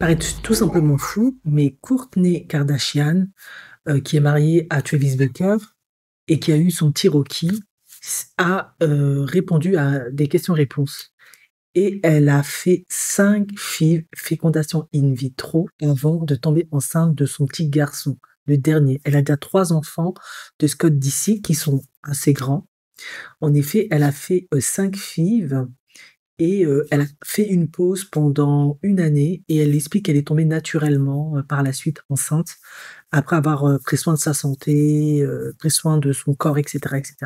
paraît tout simplement fou, mais Kourtney Kardashian, qui est mariée à Travis Barker et qui a eu son petit Rocky, a répondu à des questions-réponses. Et elle a fait 5 fécondations in vitro avant de tomber enceinte de son petit garçon, le dernier. Elle a déjà 3 enfants de Scott d'ici qui sont assez grands. En effet, elle a fait 5 FIV et elle a fait une pause pendant une année et elle explique qu'elle est tombée naturellement par la suite enceinte après avoir pris soin de sa santé, pris soin de son corps, etc., etc.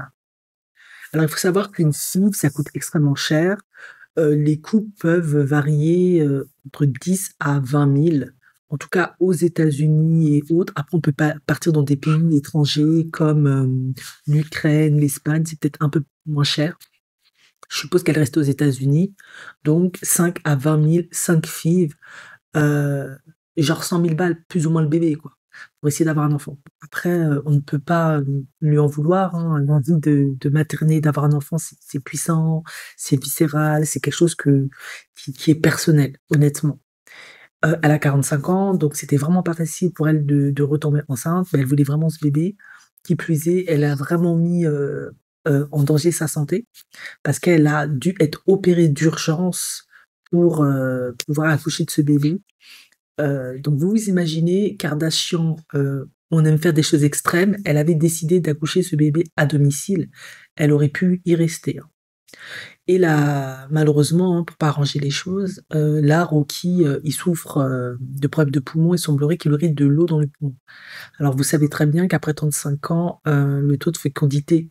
Alors il faut savoir qu'une FIV, ça coûte extrêmement cher. Les coûts peuvent varier entre 10 à 20 000, en tout cas aux États-Unis et autres. Après, on peut pas partir dans des pays étrangers comme l'Ukraine, l'Espagne, c'est peut-être un peu moins cher. Je suppose qu'elle reste aux États-Unis. Donc, 5 à 20 000, 5 FIV, euh, genre 100 000 balles, plus ou moins le bébé, quoi, pour essayer d'avoir un enfant. Après, on ne peut pas lui en vouloir, hein. L'envie de materner, d'avoir un enfant, c'est puissant, c'est viscéral, c'est quelque chose qui est personnel, honnêtement. Elle a 45 ans, donc c'était vraiment pas facile pour elle de retomber enceinte, mais elle voulait vraiment ce bébé. Qui plus est, elle a vraiment mis en danger sa santé parce qu'elle a dû être opérée d'urgence pour pouvoir accoucher de ce bébé. Donc vous vous imaginez, Kardashian, on aime faire des choses extrêmes. Elle avait décidé d'accoucher ce bébé à domicile. Elle aurait pu y rester, hein. Et là, malheureusement, hein, pour pas arranger les choses, là, Rocky, il souffre de problèmes de poumons et semblerait qu'il aurait de l'eau dans les poumons. Alors vous savez très bien qu'après 35 ans, le taux de fécondité,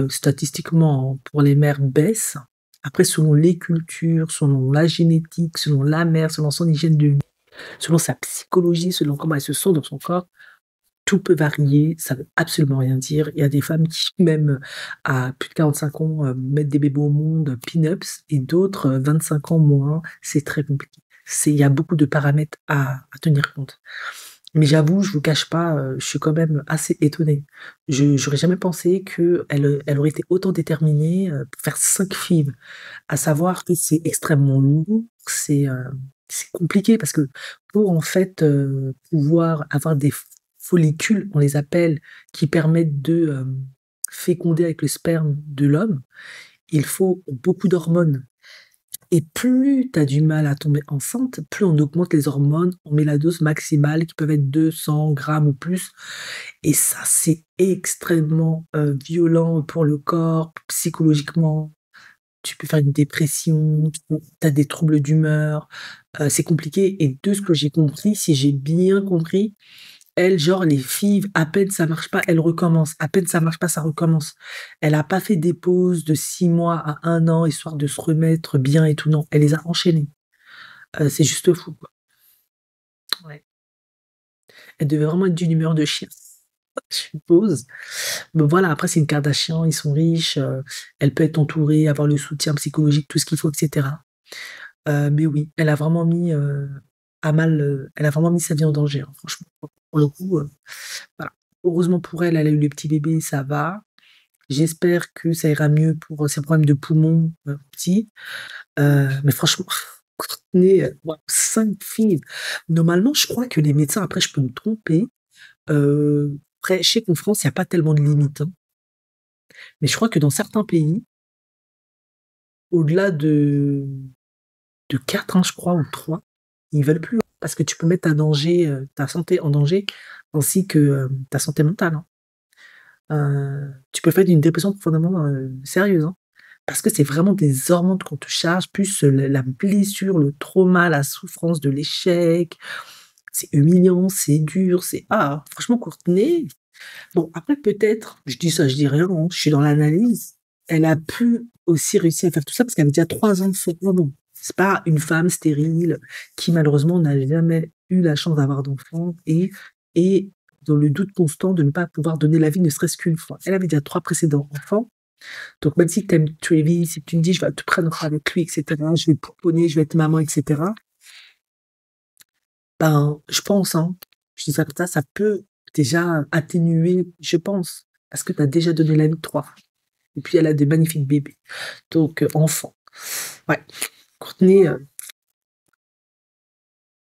statistiquement, hein, pour les mères baisse. Après, selon les cultures, selon la génétique, selon la mère, selon son hygiène de vie, selon sa psychologie, selon comment elle se sent dans son corps, tout peut varier, ça veut absolument rien dire. Il y a des femmes qui, même à plus de 45 ans, mettent des bébés au monde, pin-ups, et d'autres, 25 ans moins, c'est très compliqué. Il y a beaucoup de paramètres à tenir compte. Mais j'avoue, je vous cache pas, je suis quand même assez étonnée. J'aurais jamais pensé elle aurait été autant déterminée pour faire 5 films. À savoir que c'est extrêmement lourd, c'est compliqué parce que pour en fait pouvoir avoir des follicules, on les appelle, qui permettent de féconder avec le sperme de l'homme, il faut beaucoup d'hormones. Et plus tu as du mal à tomber enceinte, plus on augmente les hormones, on met la dose maximale qui peut être 200 grammes ou plus. Et ça, c'est extrêmement violent pour le corps, psychologiquement. Tu peux faire une dépression, tu as des troubles d'humeur, c'est compliqué. Et de ce que j'ai compris, si j'ai bien compris, elle, genre, les filles, à peine ça marche pas, elle recommence. À peine ça marche pas, ça recommence. Elle a pas fait des pauses de 6 mois à un an, histoire de se remettre bien et tout, non. Elle les a enchaînées. C'est juste fou, quoi. Ouais. Elle devait vraiment être d'une humeur de chien, je suppose. Mais voilà, après, c'est une Kardashian, ils sont riches, elle peut être entourée, avoir le soutien psychologique, tout ce qu'il faut, etc. Mais oui, elle a vraiment mis à mal, elle a vraiment mis sa vie en danger, hein, franchement. Pour le coup, voilà. Heureusement pour elle, elle a eu le petit bébé, ça va. J'espère que ça ira mieux pour ses problèmes de poumons petits. Mais franchement, Courtney, 5 filles. Normalement, je crois que les médecins, après, je peux me tromper. Après, je sais qu'en France, il n'y a pas tellement de limites, hein. Mais je crois que dans certains pays, au-delà de 4, hein, je crois, ou 3, ils veulent plus, hein, parce que tu peux mettre ta santé en danger, ainsi que ta santé mentale, hein. Tu peux faire d'une dépression profondément sérieuse, hein. Parce que c'est vraiment des hormones qu'on te charge, plus la blessure, le trauma, la souffrance de l'échec. C'est humiliant, c'est dur, franchement, Courtney. Bon, après, peut-être, je dis ça, je dis rien, hein, je suis dans l'analyse. Elle a pu aussi réussir à faire tout ça parce qu'elle avait déjà 3 enfants. Bon, c'est pas une femme stérile qui, malheureusement, n'a jamais eu la chance d'avoir d'enfants et dans le doute constant de ne pas pouvoir donner la vie ne serait-ce qu'une fois. Elle avait déjà 3 précédents enfants. Donc, même si tu aimes Travis, si tu me dis, je vais te prendre avec lui, etc., je vais te pouponner, je vais être maman, etc., ben, je pense, hein, je dis ça comme ça peut déjà atténuer, je pense, parce que tu as déjà donné la vie 3 fois. Et puis, elle a des magnifiques bébés. Donc, enfants. Ouais. Courtney,